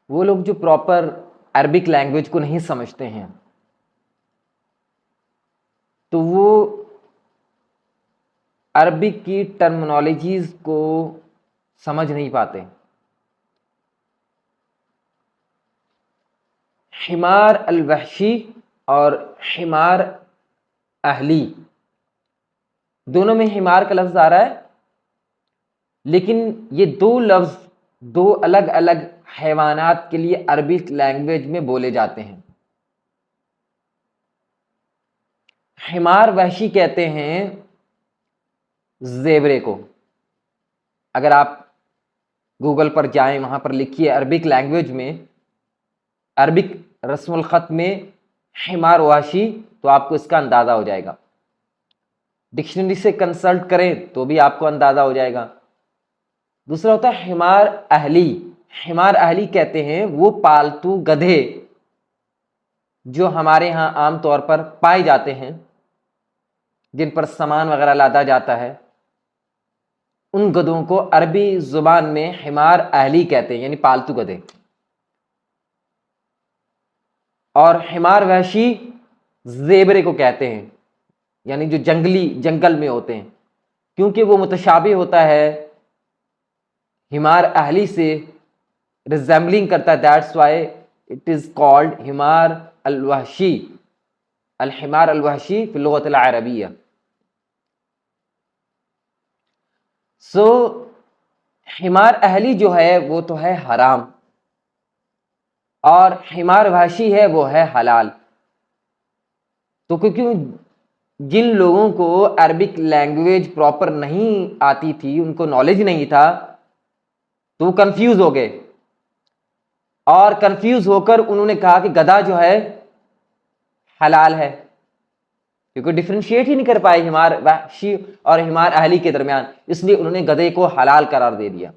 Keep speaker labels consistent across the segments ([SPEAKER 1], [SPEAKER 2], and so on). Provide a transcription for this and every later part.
[SPEAKER 1] وہ لوگ جو پراپر عربک لینگویج کو نہیں سمجھتے ہیں تو وہ عربک کی ٹرمنالوجیز کو سمجھ نہیں پاتے. حمار الوحشی اور حمار اہلی، دونوں میں حمار کا لفظ آ رہا ہے، لیکن یہ دو لفظ دو الگ الگ حیوانات کے لیے عربک لینگویج میں بولے جاتے ہیں. حمار وحشی کہتے ہیں زیبرے کو. اگر آپ گوگل پر جائیں، وہاں پر لکھیے عربک لینگویج میں، عربک رسم الخط میں حمار وحشی، تو آپ کو اس کا اندازہ ہو جائے گا. ڈکشنری سے کنسلٹ کریں تو بھی آپ کو اندازہ ہو جائے گا. دوسرا ہوتا ہے حمار اہلی. حمار اہلی کہتے ہیں وہ پالتو گدھے جو ہمارے ہاں عام طور پر پائے جاتے ہیں، جن پر سامان وغیرہ لادا جاتا ہے، ان گدھوں کو عربی زبان میں حمار اہلی کہتے ہیں، یعنی پالتو گدھے. اور حمار وحشی زیبرے کو کہتے ہیں، یعنی جو جنگل میں ہوتے ہیں، کیونکہ وہ متشابہ ہوتا ہے حمار اہلی سے، ریزمبلنگ کرتا ہے. That's why it is called حمار الوحشی. الحمار الوحشی فی اللغۃ العربیہ. سو حمار اہلی جو ہے وہ تو ہے حرام، اور حمار وحشی ہے وہ ہے حلال. تو کیونکہ جن لوگوں کو عربک لینگویج پراپر نہیں آتی تھی، ان کو نالج نہیں تھا، تو وہ کنفیوز ہو گئے، اور کنفیوز ہو کر انہوں نے کہا کہ گدھا جو ہے حلال ہے، کیونکہ ڈفرینشیٹ ہی نہیں کر پائے حمار وحشی اور حمار اہلی کے درمیان، اس لیے انہوں نے گدھے کو حلال قرار دے دیا.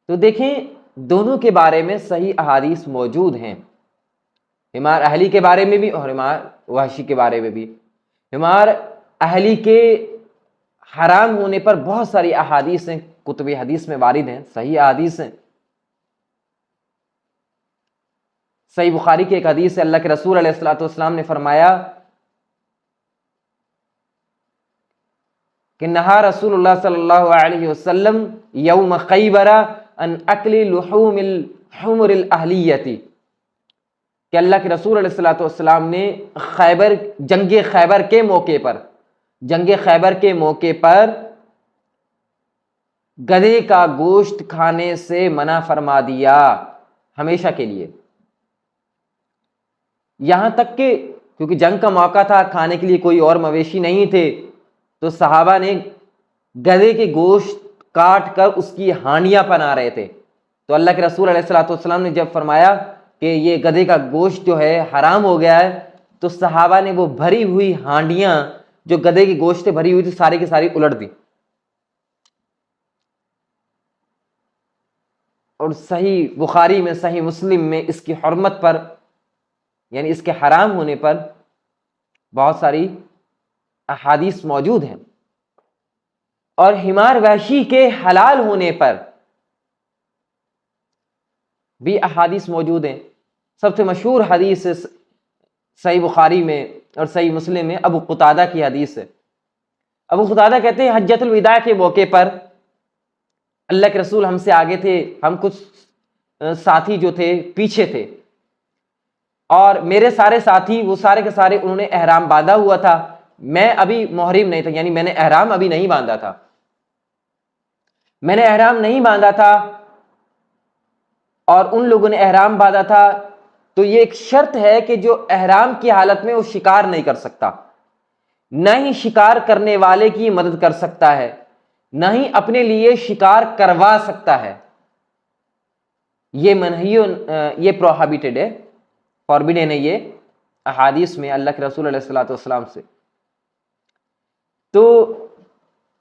[SPEAKER 1] تو دیکھیں دونوں کے بارے میں صحیح احادیث موجود ہیں، حمار اہلی کے بارے میں بھی اور حمار وحشی کے بارے میں بھی. حمار اہلی کے حرام ہونے پر بہت ساری احادیث ہیں، کتب حدیث میں وارد ہیں، صحیح احادیث ہیں. صحیح بخاری کی ایک حدیث ہے، اللہ کے رسول علیہ الصلوۃ والسلام نے فرمایا کہ نہا رسول اللہ صلی اللہ علیہ وسلم یوم خیبر ان اکل لحوم الحمر الاہلیتی، کہ اللہ کے رسول علیہ الصلوۃ والسلام نے جنگ خیبر کے موقع پر گدھے کا گوشت کھانے سے منع فرما دیا ہمیشہ کے لیے. یہاں تک کہ کیونکہ جنگ کا موقع تھا، کھانے کے لیے کوئی اور مویشی نہیں تھے، تو صحابہ نے گدھے کے گوشت کاٹ کر اس کی ہانڈیاں بنا رہے تھے. تو اللہ کے رسول علیہ الصلوۃ والسلام نے جب فرمایا کہ یہ گدھے کا گوشت جو ہے حرام ہو گیا ہے، تو صحابہ نے وہ بھری ہوئی ہانڈیاں جو گدھے کے گوشت سے بھری ہوئی تھی ساری کی ساری الٹ دی. اور صحیح بخاری میں، صحیح مسلم میں اس کی حرمت پر، یعنی اس کے حرام ہونے پر بہت ساری احادیث موجود ہیں. اور حمار وحشی کے حلال ہونے پر بھی احادیث موجود ہیں. سب سے مشہور حدیث صحیح بخاری میں اور صحیح مسلم میں ابو قتادہ کی حدیث ہے. ابو قتادہ کہتے ہیں حجۃ الوداع کے موقع پر اللہ کے رسول ہم سے آگے تھے، ہم کچھ ساتھی جو تھے پیچھے تھے، اور میرے سارے ساتھی وہ سارے کے سارے انہوں نے احرام باندھا ہوا تھا، میں ابھی محرم نہیں تھا، یعنی میں نے احرام ابھی نہیں باندھا تھا. اور ان لوگوں نے احرام باندھا تھا. تو یہ ایک شرط ہے کہ جو احرام کی حالت میں وہ شکار نہیں کر سکتا، نہ ہی شکار کرنے والے کی مدد کر سکتا ہے، نہ ہی اپنے لیے شکار کروا سکتا ہے. یہ منہی، یہ پروہیبٹڈ ہے، فاربیڈن ہے یہ احادیث میں اللہ کے رسول علیہ الصلوۃ والسلام سے. تو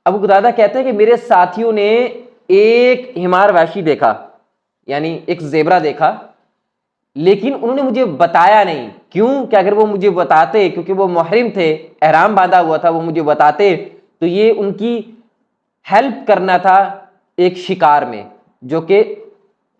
[SPEAKER 1] ابو قتادہ کہتے ہیں کہ میرے ساتھیوں نے ایک حمار وحشی دیکھا، یعنی ایک زیبرا دیکھا، لیکن انہوں نے مجھے بتایا نہیں. کیوں کہ اگر وہ مجھے بتاتے، کیونکہ وہ محرم تھے، احرام باندھا ہوا تھا، وہ مجھے بتاتے تو یہ ان کی ہیلپ کرنا تھا ایک شکار میں جو کہ